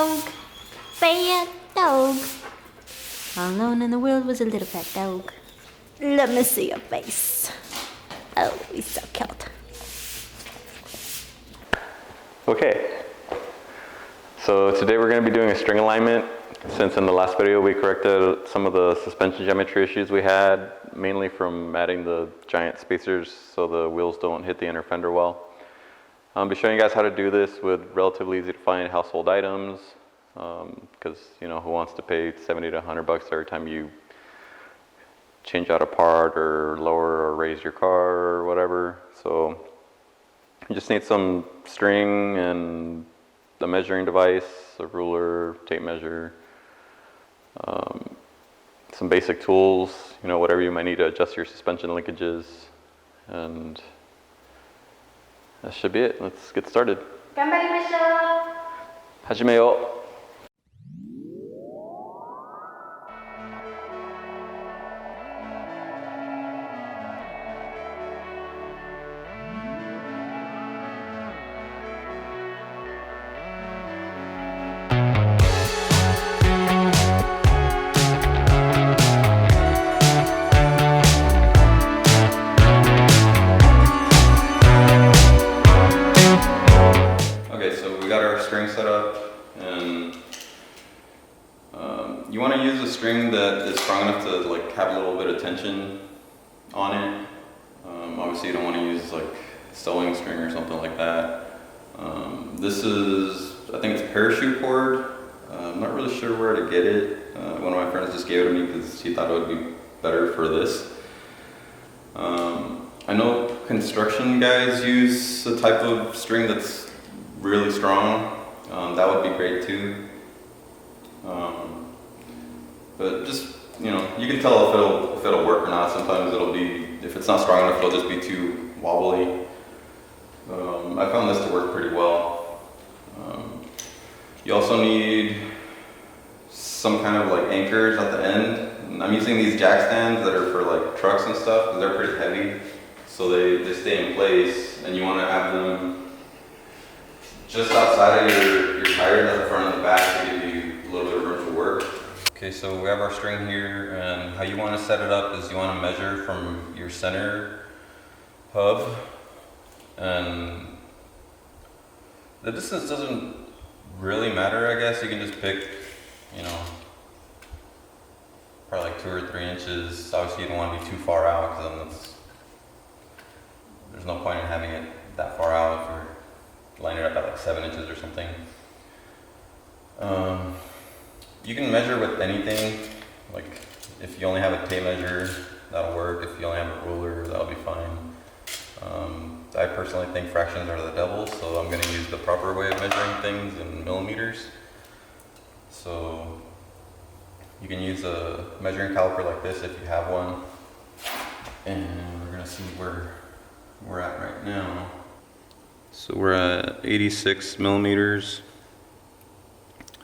dog, bad dog. Alone in the world was a little fat dog. Let me see your face. Oh, he's so cute. Okay, so today we're going to be doing a string alignment. Since in the last video we corrected some of the suspension geometry issues we had, mainly from adding the giant spacers so the wheels don't hit the inner fender well. I'll be showing you guys how to do this with relatively easy to find household items, because you know, who wants to pay 70 to 100 bucks every time you change out a part or lower or raise your car or whatever. So you just need some string and a measuring device, a ruler, tape measure, some basic tools, you know, whatever you might need to adjust your suspension linkages, and that should be it. Let's get started. 頑張りましょう。始めよう。Set up, and you want to use a string that is strong enough to like have a little bit of tension on it. Obviously you don't want to use like sewing string or something like that. This is, I think it's parachute cord. I'm not really sure where to get it. One of my friends just gave it to me because he thought it would be better for this. I know construction guys use a type of string that's really strong. That would be great too. But just, you know, you can tell if it'll work or not. Sometimes it'll be, if it's not strong enough, it'll just be too wobbly. I found this to work pretty well. You also need some kind of like anchors at the end. I'm using these jack stands that are for like trucks and stuff because they're pretty heavy. So they stay in place, and you want to have them just outside of your tires at the front and the back to give you a little bit of room to work. Okay, so we have our string here, and how you want to set it up is you want to measure from your center hub, and the distance doesn't really matter, I guess. You can just pick, you know, probably like 2 or 3 inches. Obviously you don't want to be too far out, because then there's no point in having it that far out if you're line it up at like 7 inches or something. You can measure with anything. Like if you only have a tape measure, that'll work. If you only have a ruler, that'll be fine. I personally think fractions are the devil, so I'm going to use the proper way of measuring things in millimeters. So you can use a measuring caliper like this if you have one. And we're going to see where we're at right now. So we're at 86 millimeters.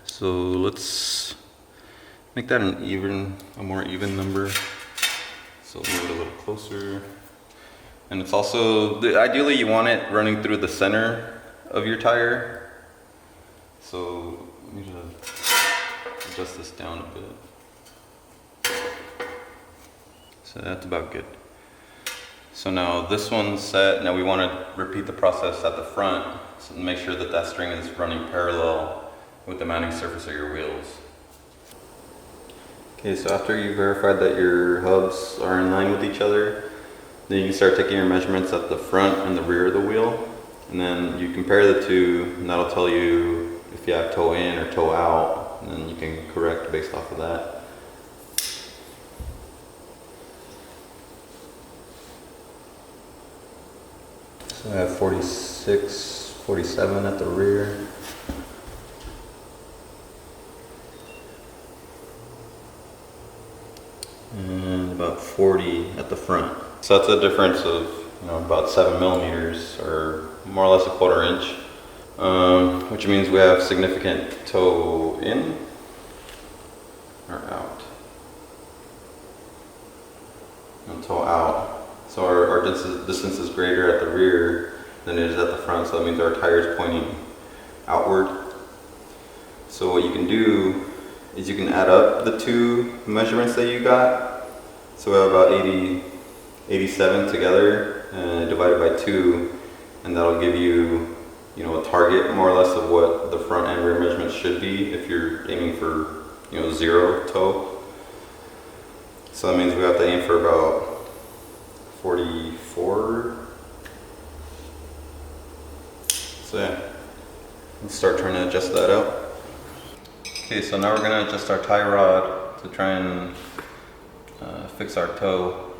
So let's make that a more even number. So move it a little closer. And it's also, ideally you want it running through the center of your tire. So let me just adjust this down a bit. So that's about good. So now this one's set. Now we want to repeat the process at the front, so make sure that that string is running parallel with the mounting surface of your wheels. Okay, so after you verified that your hubs are in line with each other, then you can start taking your measurements at the front and the rear of the wheel, and then you compare the two, and that'll tell you if you have toe in or toe out, and then you can correct based off of that. So I have 46, 47 at the rear. And about 40 at the front. So that's a difference of, you know, about 7 millimeters, or more or less a 1/4 inch, which means we have significant toe in or out. And toe out. So our distance is greater at the rear than it is at the front, so that means our tire is pointing outward. So what you can do is you can add up the two measurements that you got. So we have about 87 together and divided by 2, and that'll give you, you know, a target more or less of what the front and rear measurements should be if you're aiming for, you know, 0 toe. So that means we have to aim for about 44. So yeah, let's start trying to adjust that out. Okay, so now we're gonna adjust our tie rod to try and fix our toe.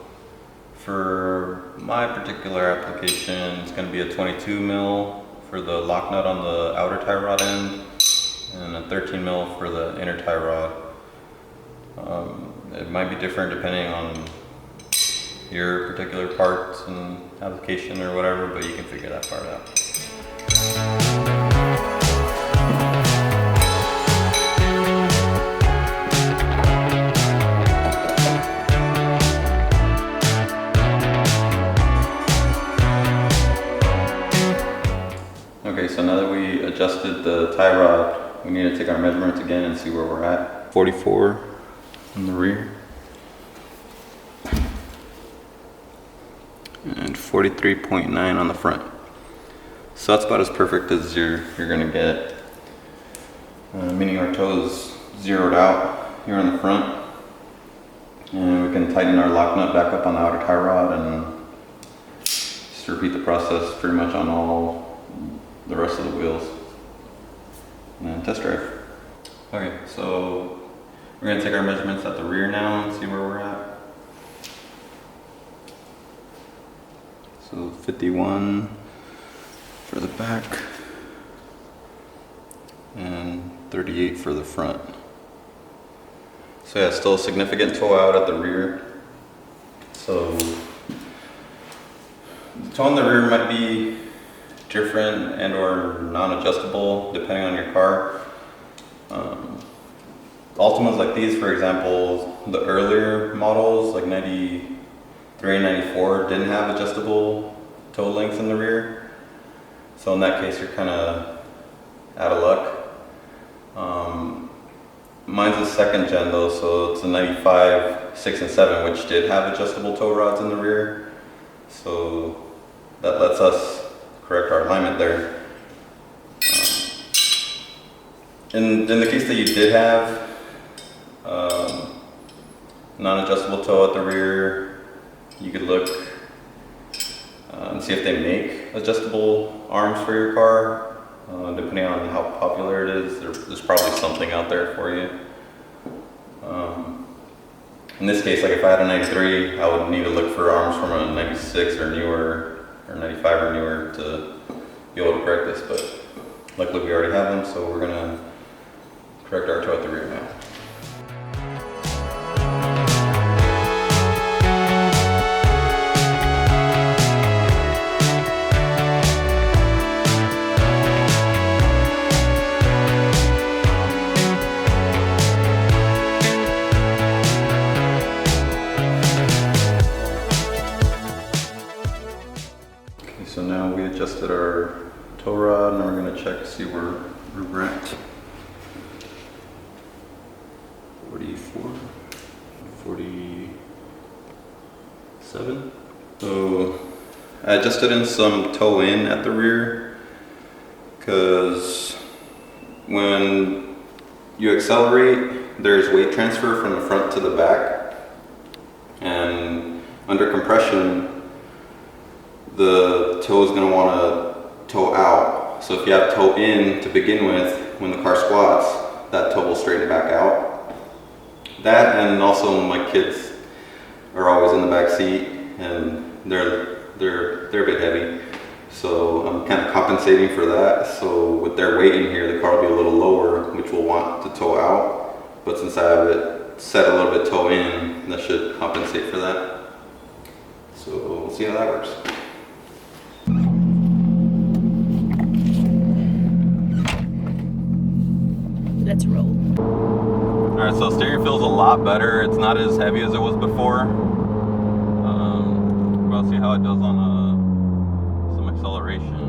For my particular application, it's gonna be a 22 mil for the lock nut on the outer tie rod end, and a 13 mil for the inner tie rod. It might be different depending on your particular parts and application or whatever, but you can figure that part out. Okay, so now that we adjusted the tie rod, we need to take our measurements again and see where we're at. 44 on the rear. And 43.9 on the front. So that's about as perfect as you're gonna get. Meaning our toe is zeroed out here on the front. And we can tighten our lock nut back up on the outer tie rod and just repeat the process pretty much on all the rest of the wheels. And test drive. Okay, so we're gonna take our measurements at the rear now and see where we're at. So 51 for the back and 38 for the front. So yeah, still a significant toe out at the rear. So the toe on the rear might be different and or non-adjustable depending on your car. Ultimas like these, for example, the earlier models like 93 and 94 didn't have adjustable toe lengths in the rear. So in that case, you're kind of out of luck. Mine's a second gen though, so it's a 95, 6 and 7, which did have adjustable toe rods in the rear. So that lets us correct our alignment there. In the case that you did have non-adjustable toe at the rear, you could look and see if they make adjustable arms for your car. Depending on how popular it is, there's probably something out there for you. In this case, like if I had a 93, I would need to look for arms from a 96 or newer, or 95 or newer to be able to correct this, but luckily we already have them, so we're gonna correct our toe at the rear now. So now we adjusted our toe rod, and we're going to check to see where we're at. 44, 47. So I adjusted in some toe in at the rear, because when you accelerate, there's weight transfer from the front to the back, and under compression, the toe is going to want to toe out. So if you have toe in to begin with, when the car squats, that toe will straighten back out. That, and also my kids are always in the back seat, and they're a bit heavy. So I'm kind of compensating for that. So with their weight in here, the car will be a little lower, which will want to toe out. But since I have it set a little bit toe in, that should compensate for that. So we'll see how that works. Let's roll. Alright, so steering feels a lot better. It's not as heavy as it was before. We'll see how it does on some acceleration.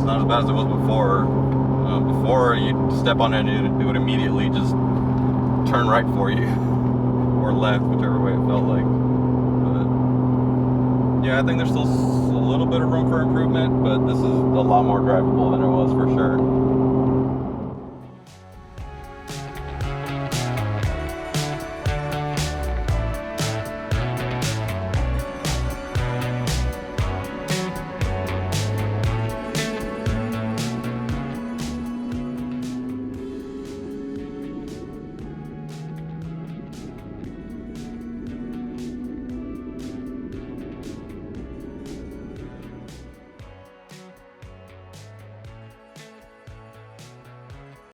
not as bad as it was before. Before you'd step on it and it would immediately just turn right for you or left, whichever way it felt like. But yeah, I think there's still a little bit of room for improvement, but this is a lot more drivable than it was for sure.